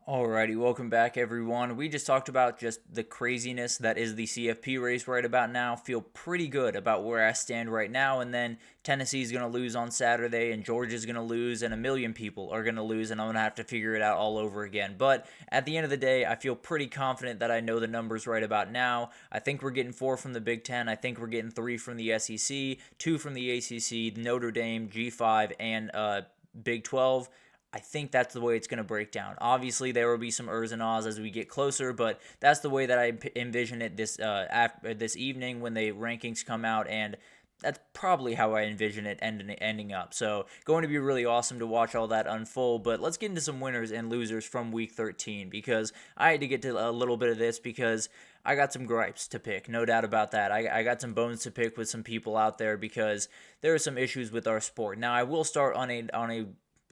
Alrighty, welcome back everyone. We just talked about just the craziness that is the CFP race right about now. Feel pretty good about where I stand right now, and then Tennessee's going to lose on Saturday, and Georgia's going to lose, and a million people are going to lose, and I'm going to have to figure it out all over again. But at the end of the day, I feel pretty confident that I know the numbers right about now. I think we're getting 4 from the Big Ten. I think we're getting 3 from the SEC, 2 from the ACC, Notre Dame, G5, and Big 12. I think that's the way it's going to break down. Obviously, there will be some ers and ahs as we get closer, but that's the way that I envision it this evening when the rankings come out, and that's probably how I envision it ending up. So, going to be really awesome to watch all that unfold. But let's get into some winners and losers from Week 13, because I had to get to a little bit of this because I got some gripes to pick, no doubt about that. I got some bones to pick with some people out there because there are some issues with our sport. Now, I will start on a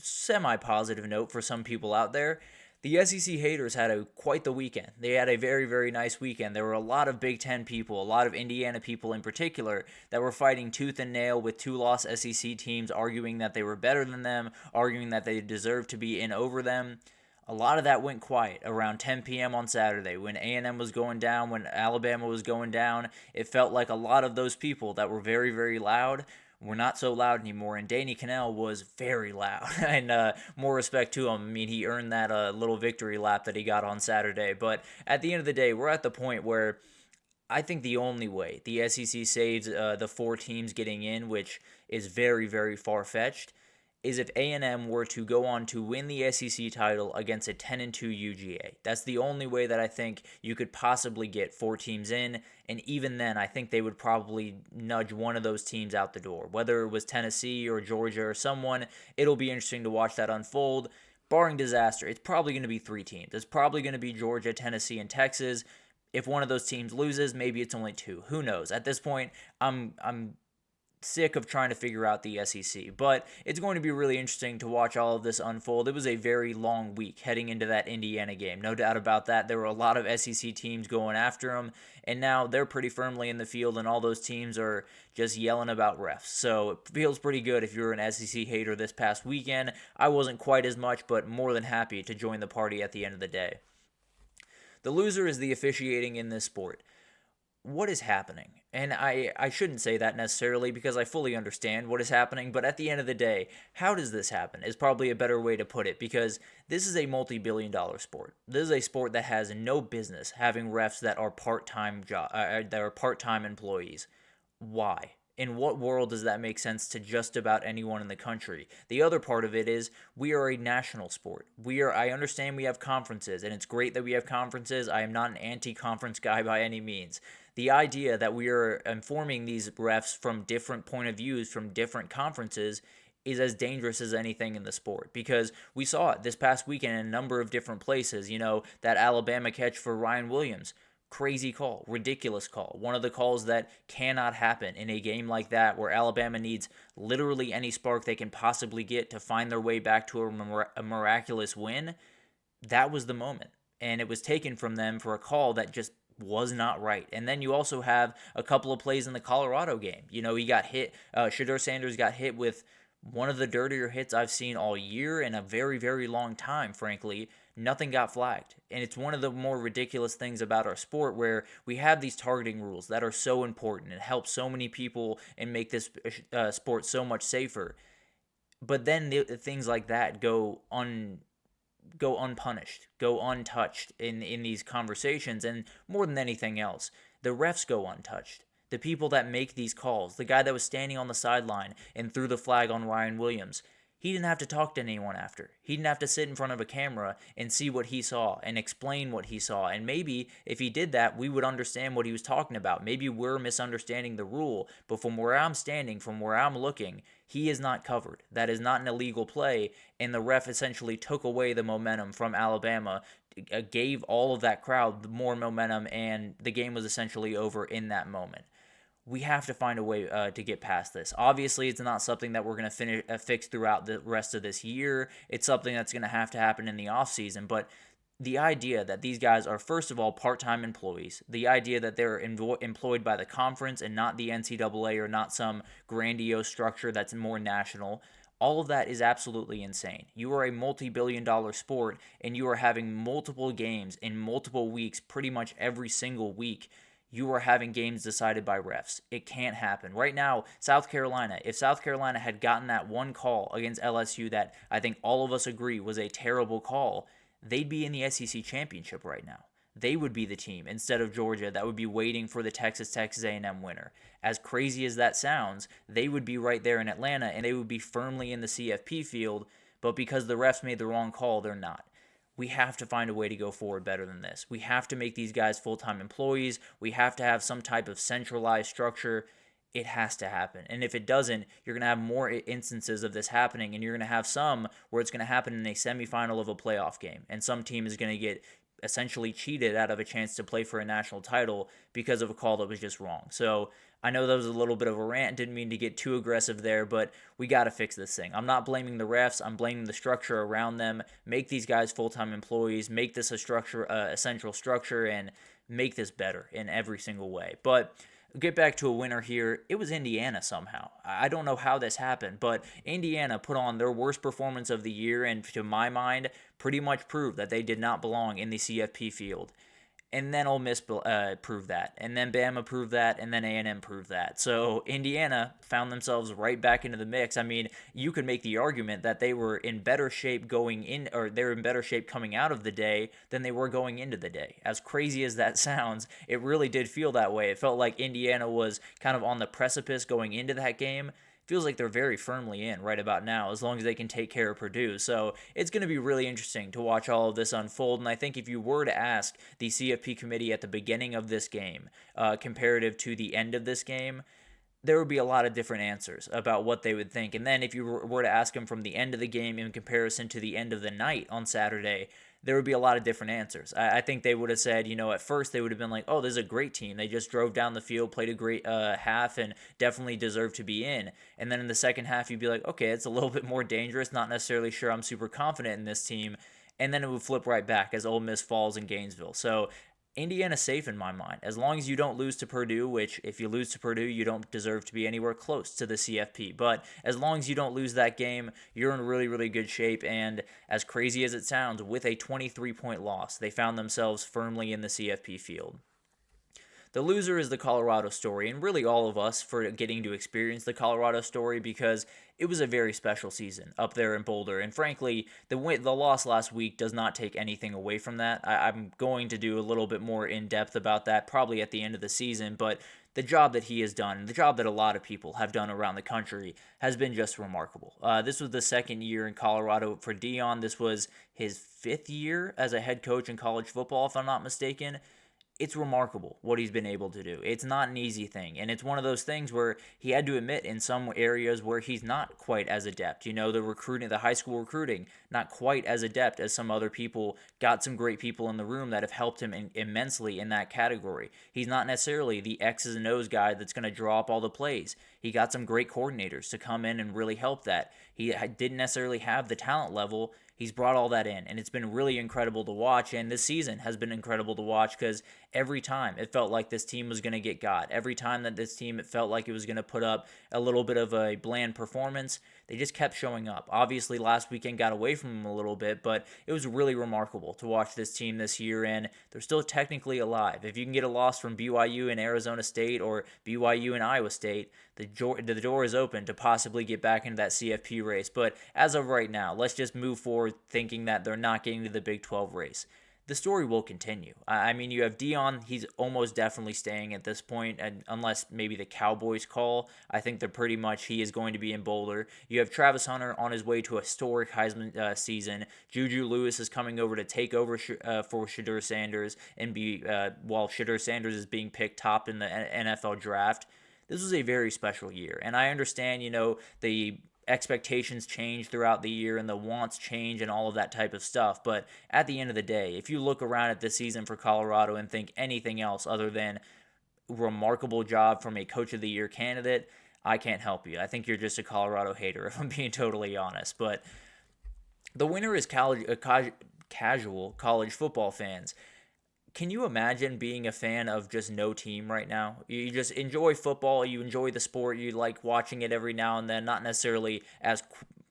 semi-positive note for some people out there. The SEC haters had quite the weekend. They had a very, very nice weekend. There were a lot of Big Ten people, a lot of Indiana people in particular, that were fighting tooth and nail with two-loss SEC teams, arguing that they were better than them, arguing that they deserved to be in over them. A lot of that went quiet around 10 p.m. on Saturday when A&M was going down, when Alabama was going down. It felt like a lot of those people that were very, very loud were not so loud anymore, and Danny Cannell was very loud, and more respect to him. I mean, he earned that little victory lap that he got on Saturday, but at the end of the day, we're at the point where I think the only way the SEC saves the 4 teams getting in, which is very, very far-fetched, is if A&M were to go on to win the SEC title against a 10-2 UGA. That's the only way that I think you could possibly get 4 teams in, and even then, I think they would probably nudge one of those teams out the door. Whether it was Tennessee or Georgia or someone, it'll be interesting to watch that unfold. Barring disaster, it's probably going to be 3 teams. It's probably going to be Georgia, Tennessee, and Texas. If one of those teams loses, maybe it's only 2. Who knows? At this point, I'm sick of trying to figure out the SEC, but it's going to be really interesting to watch all of this unfold. It was a very long week heading into that Indiana game, no doubt about that. There were a lot of SEC teams going after them, and now they're pretty firmly in the field, and all those teams are just yelling about refs. So it feels pretty good if you're an SEC hater this past weekend. I wasn't quite as much, but more than happy to join the party at the end of the day. The loser is the officiating in this sport. What is happening? And I shouldn't say that necessarily because I fully understand what is happening, but at the end of the day, how does this happen is probably a better way to put it, because this is a multi-billion-dollar sport. This is a sport that has no business having refs that are part-time employees. Why? In what world does that make sense to just about anyone in the country? The other part of it is we are a national sport. I understand we have conferences, and it's great that we have conferences. I am not an anti-conference guy by any means. The idea that we are informing these refs from different point of views from different conferences is as dangerous as anything in the sport, because we saw it this past weekend in a number of different places. That Alabama catch for Ryan Williams. Crazy call, ridiculous call. One of the calls that cannot happen in a game like that, where Alabama needs literally any spark they can possibly get to find their way back to a miraculous win. That was the moment, and it was taken from them for a call that just was not right. And then you also have a couple of plays in the Colorado game. He got hit. Shedeur Sanders got hit with one of the dirtier hits I've seen all year in a very, very long time, frankly. Nothing got flagged. And it's one of the more ridiculous things about our sport, where we have these targeting rules that are so important and help so many people and make this sport so much safer. But then things like that go unpunished, go untouched in these conversations, and more than anything else, the refs go untouched. The people that make these calls, the guy that was standing on the sideline and threw the flag on Ryan Williams, he didn't have to talk to anyone after. He didn't have to sit in front of a camera and see what he saw and explain what he saw. And maybe if he did that, we would understand what he was talking about. Maybe we're misunderstanding the rule, but from where I'm standing, from where I'm looking, he is not covered. That is not an illegal play, and the ref essentially took away the momentum from Alabama, gave all of that crowd more momentum, and the game was essentially over in that moment. We have to find a way to get past this. Obviously, it's not something that we're going to fix throughout the rest of this year. It's something that's going to happen in the offseason. But the idea that these guys are, first of all, part-time employees, the idea that they're employed by the conference and not the NCAA or not some grandiose structure that's more national, All of that is absolutely insane. You are a multi-billion-dollar sport, and you are having multiple games in multiple weeks, pretty much every single week. You are having games decided by refs. It can't happen. Right now, South Carolina, if South Carolina had gotten that one call against LSU that I think all of us agree was a terrible call, they'd be in the SEC championship right now. They would be the team instead of Georgia that would be waiting for the Texas A&M winner. As crazy as that sounds, they would be right there in Atlanta and they would be firmly in the CFP field, but because the refs made the wrong call, they're not. We have to find a way to go forward better than this. We have to make these guys full-time employees. We have to have some type of centralized structure. It has to happen. And if it doesn't, you're going to have more instances of this happening, and you're going to have some where it's going to happen in a semifinal of a playoff game, and some team is going to get essentially cheated out of a chance to play for a national title because of a call that was just wrong. So I know that was a little bit of a rant, didn't mean to get too aggressive there, but we got to fix this thing. I'm not blaming the refs, I'm blaming the structure around them. Make these guys full-time employees, make this a central structure, and make this better in every single way. But get back to a winner here. It was Indiana somehow. I don't know how this happened, but Indiana put on their worst performance of the year, and to my mind, pretty much proved that they did not belong in the CFP field. And then Ole Miss proved that, and then Bama proved that, and then A&M proved that. So Indiana found themselves right back into the mix. I mean, you could make the argument that they were in better shape going in, or they're in better shape coming out of the day than they were going into the day. As crazy as that sounds, it really did feel that way. It felt like Indiana was kind of on the precipice going into that game. Feels like they're very firmly in right about now, as long as they can take care of Purdue. So it's going to be really interesting to watch all of this unfold. And I think if you were to ask the CFP committee at the beginning of this game, comparative to the end of this game, there would be a lot of different answers about what they would think. And then if you were to ask them from the end of the game in comparison to the end of the night on Saturday, there would be a lot of different answers. I think they would have said, at first they would have been like, oh, this is a great team. They just drove down the field, played a great half, and definitely deserved to be in. And then in the second half, you'd be like, okay, it's a little bit more dangerous. Not necessarily sure I'm super confident in this team. And then it would flip right back as Ole Miss falls in Gainesville. So Indiana's safe in my mind. As long as you don't lose to Purdue, which if you lose to Purdue, you don't deserve to be anywhere close to the CFP. But as long as you don't lose that game, you're in really, really good shape. And as crazy as it sounds, with a 23-point loss, they found themselves firmly in the CFP field. The loser is the Colorado story, and really all of us for getting to experience the Colorado story, because it was a very special season up there in Boulder. And frankly, the loss last week does not take anything away from that. I'm going to do a little bit more in-depth about that probably at the end of the season, but the job that he has done, the job that a lot of people have done around the country, has been just remarkable. This was the second year in Colorado for Deion. This was his fifth year as a head coach in college football, if I'm not mistaken. It's remarkable what he's been able to do. It's not an easy thing, and it's one of those things where he had to admit in some areas where he's not quite as adept. The high school recruiting, not quite as adept as some other people. Got some great people in the room that have helped him immensely in that category. He's not necessarily the X's and O's guy that's going to draw up all the plays. He got some great coordinators to come in and really help that. He didn't necessarily have the talent level. He's brought all that in, and it's been really incredible to watch, and this season has been incredible to watch because every time it felt like this team was going to get got. Every time that this team, it felt like it was going to put up a little bit of a bland performance, they just kept showing up. Obviously, last weekend got away from them a little bit, but it was really remarkable to watch this team this year, and they're still technically alive. If you can get a loss from BYU and Arizona State or BYU and Iowa State, the door is open to possibly get back into that CFP race. But as of right now, let's just move forward thinking that they're not getting to the Big 12 race. The story will continue. I mean, you have Deion. He's almost definitely staying at this point, and unless maybe the Cowboys call. I think they're pretty much he is going to be in Boulder. You have Travis Hunter on his way to a historic Heisman season. Juju Lewis is coming over to take over for Shedeur Sanders and while Shedeur Sanders is being picked top in the NFL draft. This was a very special year, and I understand, the expectations change throughout the year and the wants change and all of that type of stuff. But at the end of the day, if you look around at this season for Colorado and think anything else other than remarkable job from a Coach of the Year candidate, I can't help you. I think you're just a Colorado hater, if I'm being totally honest. But the winner is casual college football fans. Can you imagine being a fan of just no team right now? You just enjoy football, you enjoy the sport, you like watching it every now and then, not necessarily as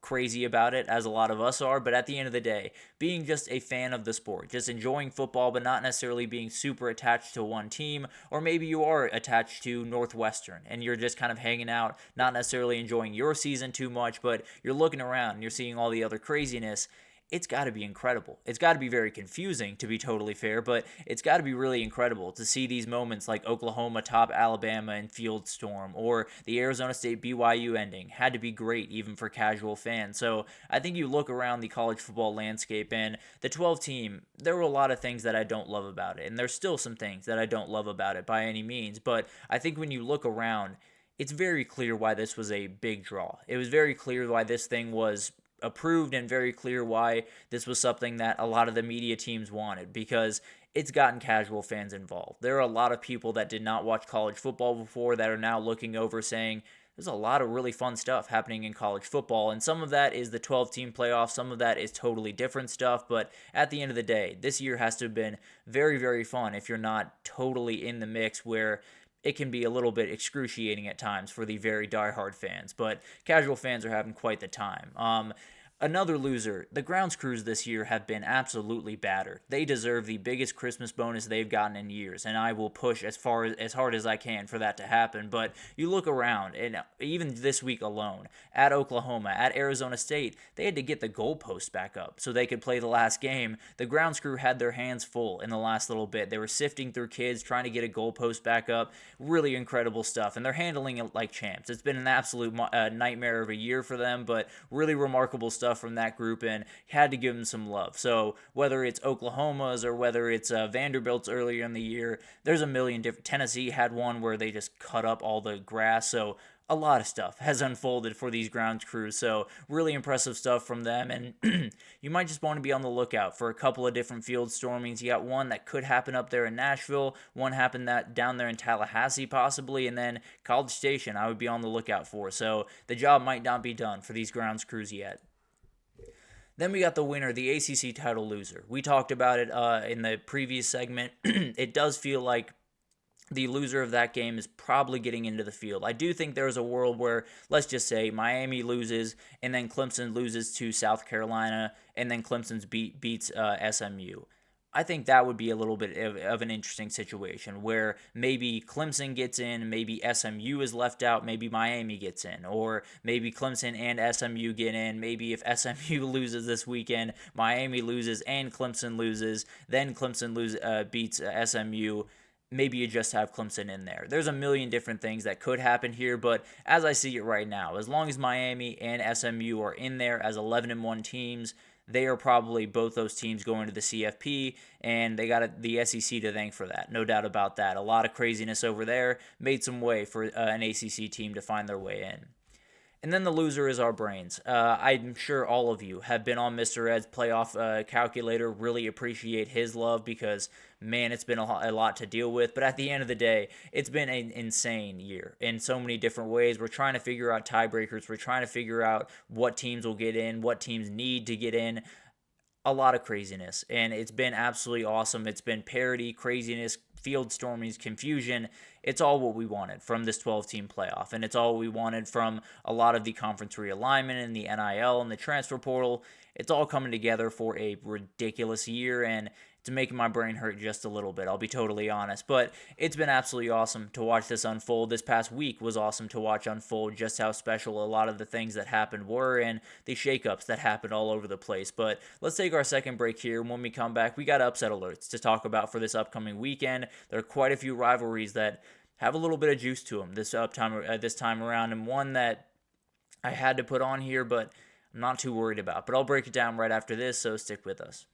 crazy about it as a lot of us are, but at the end of the day, being just a fan of the sport, just enjoying football, but not necessarily being super attached to one team, or maybe you are attached to Northwestern and you're just kind of hanging out, not necessarily enjoying your season too much, but you're looking around and you're seeing all the other craziness. It's got to be incredible. It's got to be very confusing, to be totally fair, but it's got to be really incredible to see these moments like Oklahoma top Alabama in Field Storm, or the Arizona State BYU ending. Had to be great even for casual fans. So I think you look around the college football landscape, and the 12 team, there were a lot of things that I don't love about it, and there's still some things that I don't love about it by any means, but I think when you look around, it's very clear why this was a big draw. It was very clear why this thing was approved, and very clear why this was something that a lot of the media teams wanted, because it's gotten casual fans involved. There are a lot of people that did not watch college football before that are now looking over saying, there's a lot of really fun stuff happening in college football, and some of that is the 12-team playoff, some of that is totally different stuff, but at the end of the day, this year has to have been very, very fun if you're not totally in the mix, where it can be a little bit excruciating at times for the very diehard fans, but casual fans are having quite the time. Another loser, the grounds crews this year have been absolutely battered. They deserve the biggest Christmas bonus they've gotten in years, and I will push as hard as I can for that to happen. But you look around, and even this week alone, at Oklahoma, at Arizona State, they had to get the goalposts back up so they could play the last game. The grounds crew had their hands full in the last little bit. They were sifting through kids, trying to get a goalpost back up. Really incredible stuff, and they're handling it like champs. It's been an absolute nightmare of a year for them, but really remarkable stuff from that group, and had to give them some love. So whether it's Oklahoma's or whether it's Vanderbilt's earlier in the year, there's a million different. Tennessee had one where they just cut up all the grass. So a lot of stuff has unfolded for these grounds crews. So really impressive stuff from them, and you might just want to be on the lookout for a couple of different field stormings. You got one that could happen up there in Nashville, one happened that down there in Tallahassee possibly, and then College Station I would be on the lookout for. So the job might not be done for these grounds crews yet. Then we got the winner, the ACC title loser. We talked about it in the previous segment. It does feel like the loser of that game is probably getting into the field. I do think there's a world where, let's just say, Miami loses, and then Clemson loses to South Carolina, and then Clemson beats SMU. I think that would be a little bit of an interesting situation where maybe Clemson gets in, maybe SMU is left out, maybe Miami gets in, or maybe Clemson and SMU get in. Maybe if SMU loses this weekend, Miami loses and Clemson loses, then Clemson beats SMU. Maybe you just have Clemson in there. There's a million different things that could happen here, but as I see it right now, as long as Miami and SMU are in there as 11-1 teams, they are probably both those teams going to the CFP, and they got the SEC to thank for that. No doubt about that. A lot of craziness over there made some way for an ACC team to find their way in. And then the loser is our brains. I'm sure all of you have been on Mr. Ed's playoff calculator, really appreciate his love because, man, it's been a lot to deal with. But at the end of the day, it's been an insane year in so many different ways. We're trying to figure out tiebreakers. We're trying to figure out what teams will get in, what teams need to get in. A lot of craziness, and it's been absolutely awesome. It's been parody, craziness, field stormings, confusion. It's all what we wanted from this 12-team playoff, and it's all we wanted from a lot of the conference realignment and the NIL and the transfer portal. It's all coming together for a ridiculous year, and it's making my brain hurt just a little bit, I'll be totally honest. But it's been absolutely awesome to watch this unfold. This past week was awesome to watch unfold just how special a lot of the things that happened were and the shakeups that happened all over the place. But let's take our second break here. When we come back, we got upset alerts to talk about for this upcoming weekend. There are quite a few rivalries that have a little bit of juice to them this time around, and one that I had to put on here, but I'm not too worried about. But I'll break it down right after this, so stick with us.